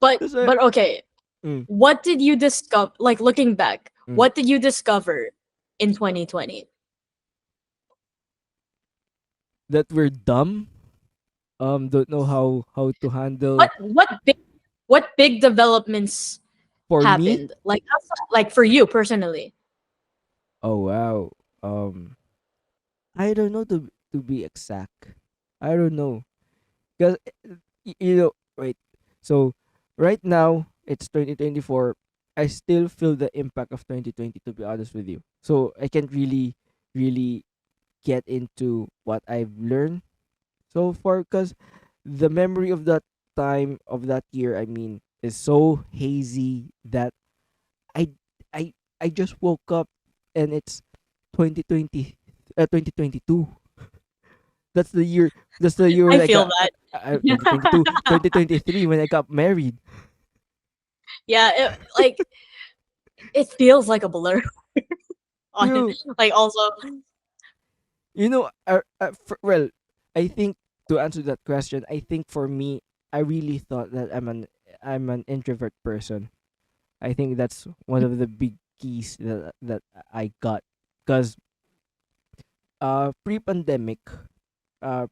But That's why, but okay, mm, what did you discover? Like looking back, mm, what did you discover in 2020? that we're dumb. Don't know how to handle. What big developments For me, happened? Like like for you personally. oh wow. Um, I don't know to be exact. I don't know because you know. Wait. So right now it's 2024. I still feel the impact of 2020. To be honest with you, so I can't really get into what I've learned so far because the memory of that time of that year, I mean, is so hazy that I I I just woke up and it's 2020 2022. That's the year. That's the year when I I feel got that. 2022, 2023 when I got married. Yeah, it feels like a blur. True. Like also, You know, well, I think to answer that question, I think for me, I really thought that I'm an introvert person. I think that's one of the big keys that I got because pre-pandemic,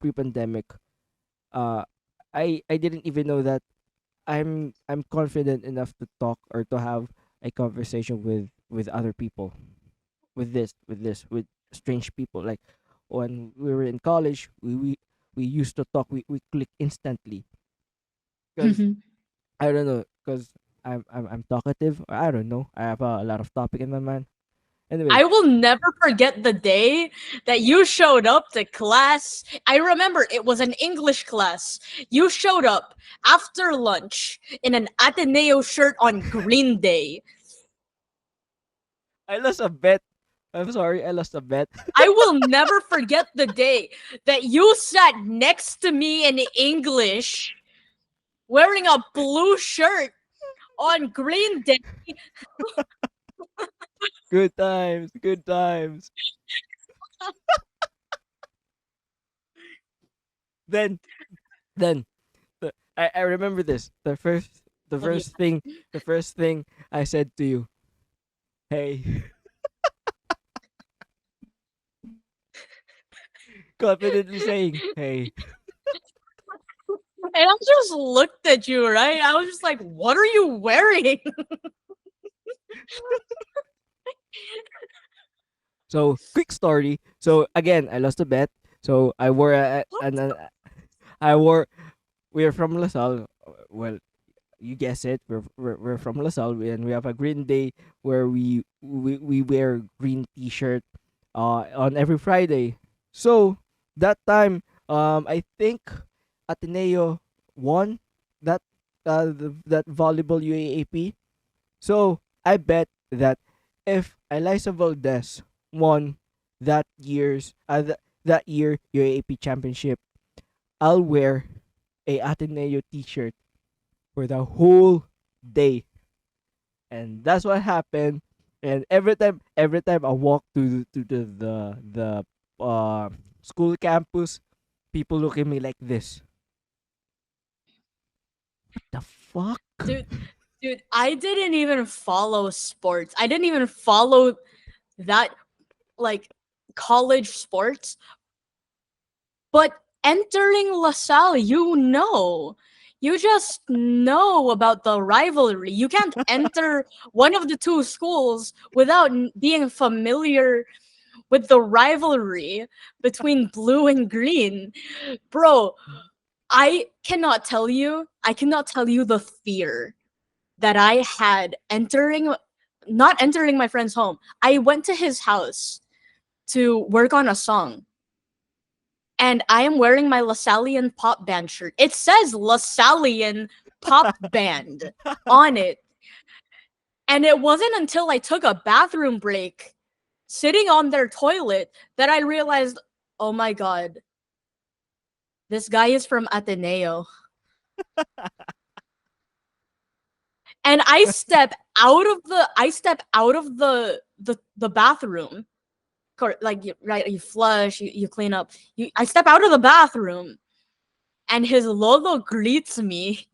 pre-pandemic, uh I didn't even know that I'm confident enough to talk or to have a conversation with other people, with strange people. Like when we were in college, we used to talk, we click instantly because mhm. I don't know, because I'm talkative, or I don't know, I have a lot of topic in my mind. Anyway, I will never forget the day that you showed up to class. I remember it was an English class. You showed up after lunch in an Ateneo shirt on Green Day. I lost a bet. I'm sorry, I lost a bet. I will never forget the day that you sat next to me in English wearing a blue shirt on Green Day. Good times, good times. Then then I remember this. The Oh, yeah. first thing the first thing I said to you, hey, confidently saying, hey. And I just looked at you, right? I was just like, what are you wearing? So quick story. So again, I lost a bet. So I wore I wore. We're from LaSalle. Well, you guess it. We're from LaSalle, and we have a green day where we wear green T-shirt on every Friday. So that time, I think Ateneo won that that volleyball UAAP. So I bet that if Elisa Valdez won that year UAAP championship, I'll wear a Ateneo T-shirt for the whole day, and that's what happened. And every time I walk to the school campus, people look at me like this. What the fuck? dude, dude, I didn't even follow sports. I didn't even follow that like college sports. But entering LaSalle, you just know about the rivalry. You can't enter one of the two schools without being familiar with the rivalry between blue and green. Bro, I cannot tell you the fear that I had entering not entering my friend's home. I went to his house to work on a song and I am wearing my Lasallian pop band shirt. It says Lasallian pop band on it. And it wasn't until I took a bathroom break sitting on their toilet that I realized, oh my god, this guy is from Ateneo. And I step out of the bathroom. Like right, you flush, you clean up. I step out of the bathroom and his Lolo greets me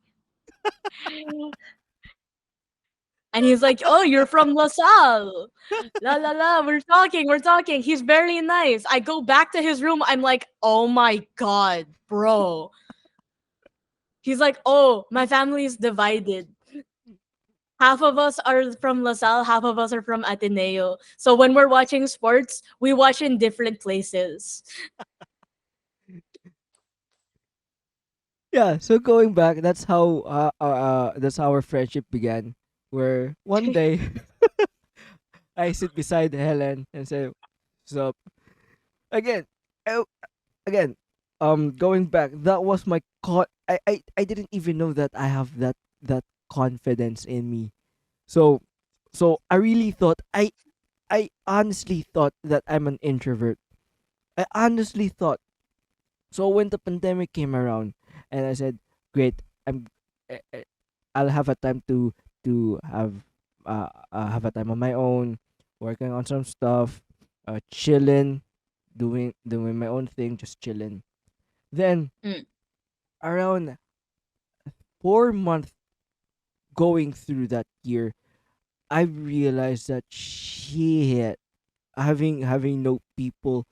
And he's like, "Oh, you're from LaSalle. La la la, we're talking. He's very nice." I go back to his room. I'm like, "Oh my god, bro." He's like, "Oh, my family is divided. Half of us are from LaSalle, half of us are from Ateneo. So when we're watching sports, we watch in different places." Yeah, so going back, that's how our friendship began. Where one day I sit beside Helen and say, "Sup?" Again, I, again, going back, that was my I didn't even know that I have that confidence in me. So, I really thought I honestly thought that I'm an introvert. I honestly thought. So when the pandemic came around, and I said, "Great, eh, eh, I'll have a time to have a time on my own, working on some stuff, chilling, doing my own thing, just chilling." Then Mm. around 4 months going through that year, I realized that shit, having no people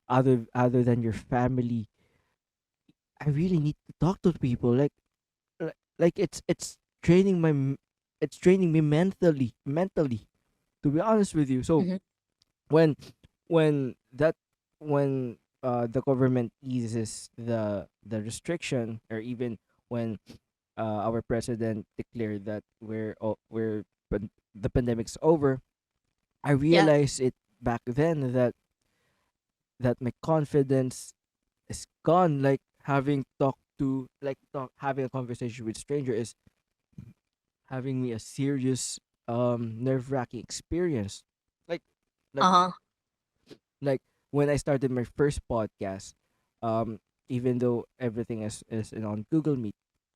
other than your family, I really need to talk to people. Like it's training it's training me mentally. To be honest with you, so Mhm. when when that when the government eases the restriction, or even when our president declared that the pandemic's over, I Yeah. realized it back then that my confidence is gone. Like having a conversation with stranger is having me a serious nerve wracking experience. Like like Uh-huh. like when I started my first podcast, um, even though everything is on Google Meet,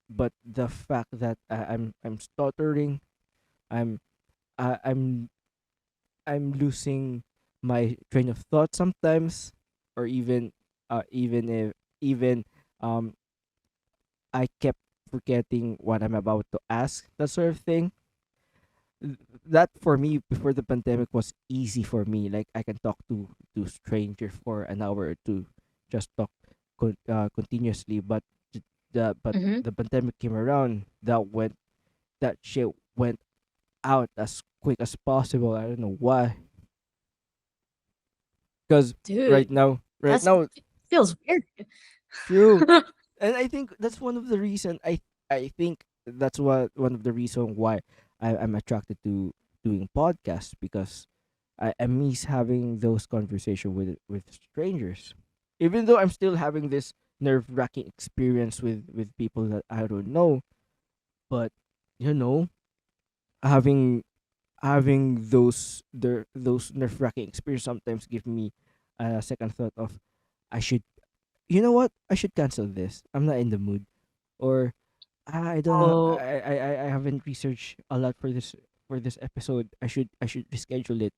but the fact that I'm stuttering, I'm I, I'm I'm losing my train of thought sometimes, or even if even um I kept forgetting what I'm about to ask, that sort of thing. That for me before the pandemic was easy for me. Like I can talk to stranger for an hour or two, just talk continuously. But Mhm. the pandemic came around, that shit went out as quick as possible. I don't know why. Because Dude, right that's now, feels weird. true. And I think that's one of the reason I think that's one of the reason why I'm attracted to doing podcasts, because I miss having those conversations with strangers. Even though I'm still having this nerve wracking experience with people that I don't know, but you know, having those nerve wracking experience sometimes give me a second thought of, I should, you know what, I should cancel this. I'm not in the mood, or I don't know. Oh. I haven't researched a lot for this episode. I should reschedule it.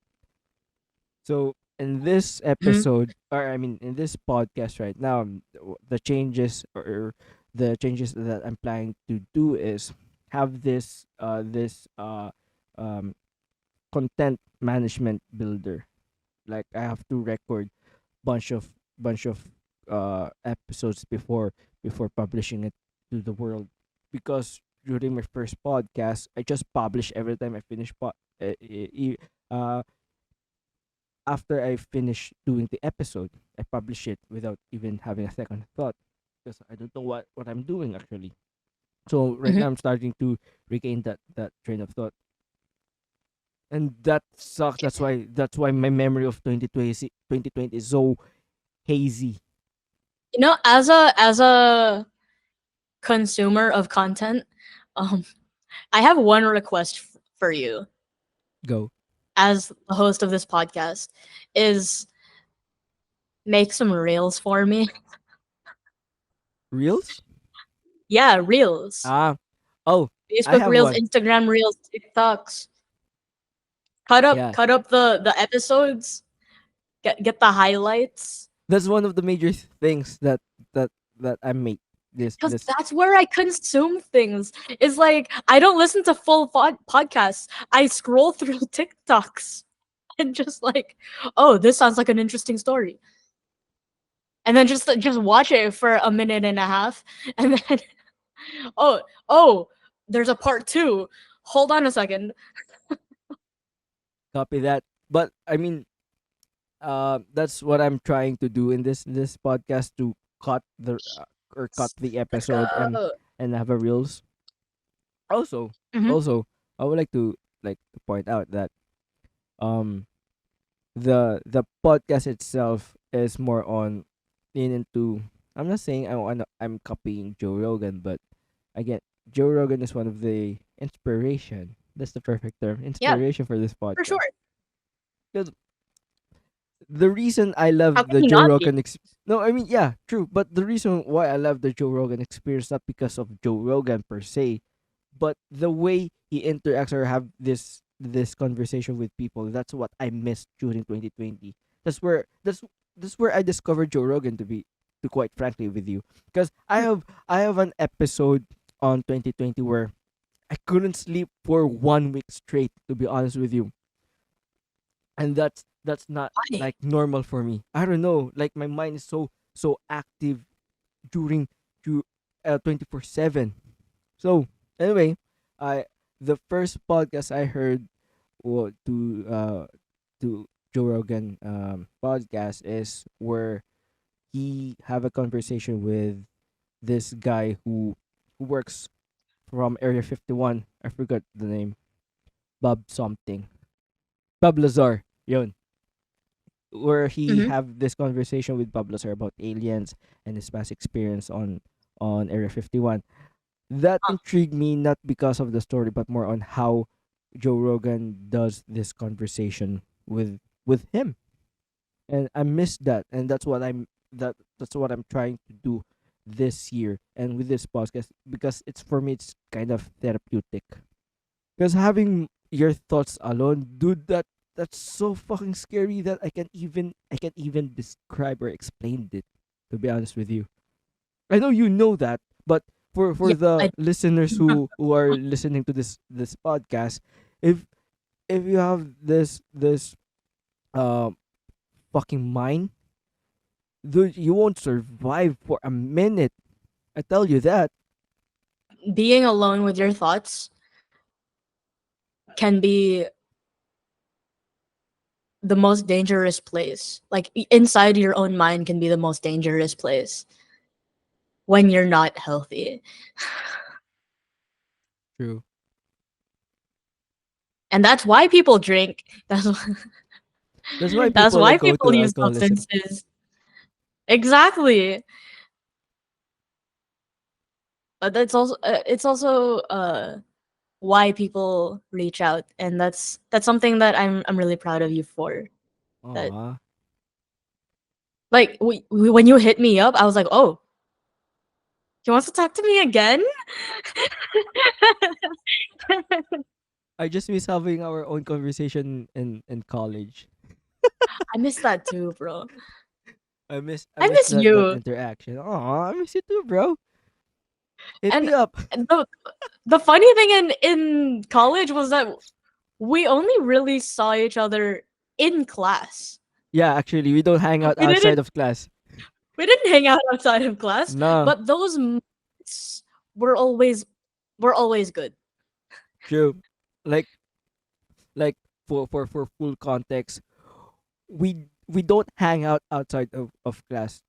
So in this Mhm. episode, or I mean in this podcast right now, the changes, or the changes that I'm planning to do is have this um content management builder. Like I have to record bunch of episodes before publishing it to the world, because during my first podcast I just publish every time I finish uh, e- uh after I finish doing the episode. I publish it without even having a second thought, because I don't know what I'm doing actually. So right Mhm. now I'm starting to regain that train of thought, and that sucks. That's why my memory of 2020 is so hazy. As a consumer of content, um, I have one request for you Go. as the host of this podcast is make some reels for me. Reels? Yeah, reels. Ah, oh, I Facebook have reels, one. Instagram reels, TikToks. Yeah, Cut up the episodes. Get the highlights. that's one of the major things that I make. because this that's where I consume things. It's like I don't listen to full podcasts. I scroll through TikToks and just like, oh, this sounds like an interesting story, and then just watch it for a minute and a half, and then oh oh, there's a part two. Hold on a second. copy that. But I mean, that's what I'm trying to do in this podcast, to cut the or cut the Like episode and have a reels. Also, mhm. also, I would like to point out that um the podcast itself is more on lean into. I'm not saying I'm copying Joe Rogan, but again, Joe Rogan is one of the inspiration. That's the perfect term, Yeah, inspiration for this for sure. podcast. Because the reason I How love can the he Joe not be? Rogan no, I mean, yeah, true, but the reason why I love the Joe Rogan experience, not because of Joe Rogan per se, but the way he interacts or have this conversation with people. That's what I missed during 2020. That's where that's where I discovered Joe Rogan, to quite frankly with you, because I have an episode on 2020 where I couldn't sleep for 1 week straight, to be honest with you, and that's not Why? like normal for me. I don't know, like my mind is so active during 24/7. So anyway, I the first podcast I heard, to Joe Rogan podcast, is where he have a conversation with this guy who works from Area 51. I forgot the name. Bob something. Bob Lazar. Yun. Where he Hmm. have this conversation with Bob Lazar about aliens and his past experience on Area 51. That intrigued me, not because of the story, but more on how Joe Rogan does this conversation with him. And I miss that, and that's what I'm trying to do this year and with this podcast, because it's for me, it's kind of therapeutic. Because having your thoughts alone, dude, that's so fucking scary that I can't even describe or explain it, to be honest with you. I know you know that, but for Yeah, the I listeners who are listening to this podcast, if if you have this um fucking mind, dude, you won't survive for a minute. I tell you that. being alone with your thoughts can be the most dangerous place. Like inside your own mind can be the most dangerous place when you're not healthy. True. And that's why people drink. That's why That's people why go people to use alcoholism. substances. Exactly. But that's also why people reach out, and that's something that I'm really proud of you for. That Aw. like when you hit me up, I was like, "Oh, he wants to talk to me again?" I just miss having our own conversation in college. I miss that too, bro. I I miss miss that you. interaction. Aw, I miss you too, bro. Hit And me up. and the funny thing in college was that we only really saw each other in class. Yeah, actually, we don't hang out We outside didn't of class. we didn't hang out outside of class, No, but those months were always were always good. true. Like like for full context, we don't hang out outside of class.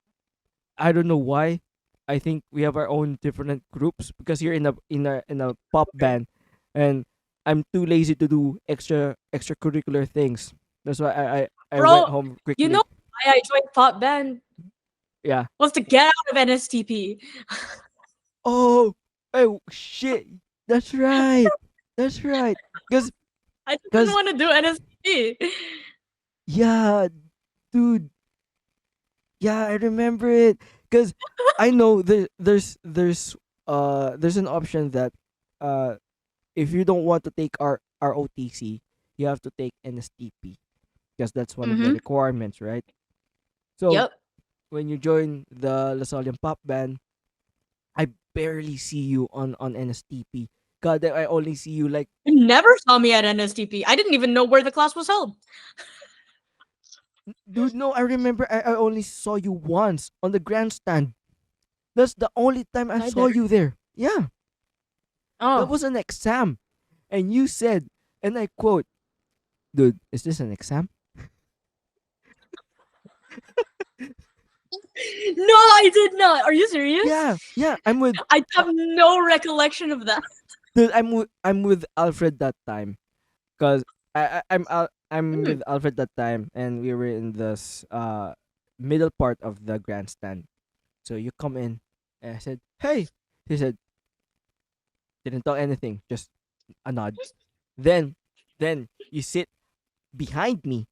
I don't know why. I think we have our own different groups, because you're in a pop band, and I'm too lazy to do extracurricular things. That's why I went Bro, home you know quickly. why I joined pop band Yeah. was to get out of NSTP. Oh, oh shit. That's right. That's right. Cause I just didn't cause want to do NSTP. yeah, dude. Yeah, I remember it. Cause I know there's an option that uh if you don't want to take ROTC, you have to take NSTP, because that's one of the Mhm. requirements, right? So Yep. when you join the Lasallian Pop Band, I barely see you on NSTP. God, I only see you like, You never saw me at NSTP. I didn't even know where the class was held. dude. No, I remember I only saw you once on the grandstand. That's the only time I Hi saw there. you there. Yeah, that Oh. was an exam, and you said, and I quote, "Dude, is this an exam?" No, I did not. Are you serious? Yeah, yeah. I have no recollection of that. Dude, I'm with Alfred that time, cause I'm Hmm. with Alfred that time, and we were in this middle part of the grandstand. So you come in, and I said, "Hey," he said, didn't talk anything, just a nod. Then, then you sit behind me.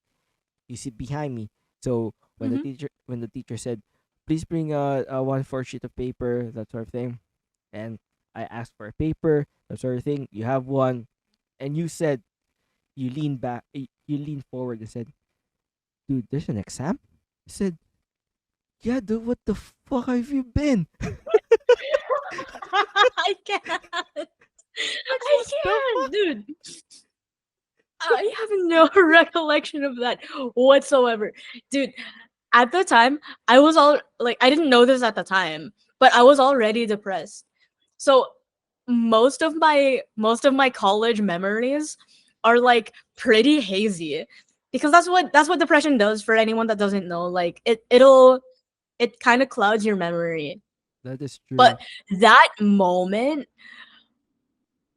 You sit behind me. So Mm-hmm. when the teacher said, "Please bring a 1/4 sheet of paper," that sort of thing, and I asked for a paper, that sort of thing. You have one, and you said, you lean forward and said, "Dude, there's an exam." I said, "Yeah, dude, what the fuck have you been?" I can't. Like, I what the can't, fuck? dude. I have no recollection of that whatsoever. Dude, at the time, I was all like, I didn't know this at the time, but I was already depressed. So most of my college memories are like pretty hazy because that's what depression does for anyone that doesn't know. Like it kind of clouds your memory. That is But true. that moment,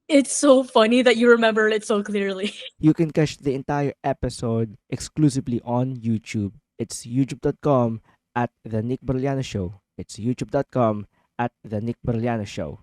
it's so funny that you remember it so clearly. You can catch the entire episode exclusively on YouTube. It's youtube.com at the Nick Barellano Show. It's youtube.com at the Nick Barellano Show.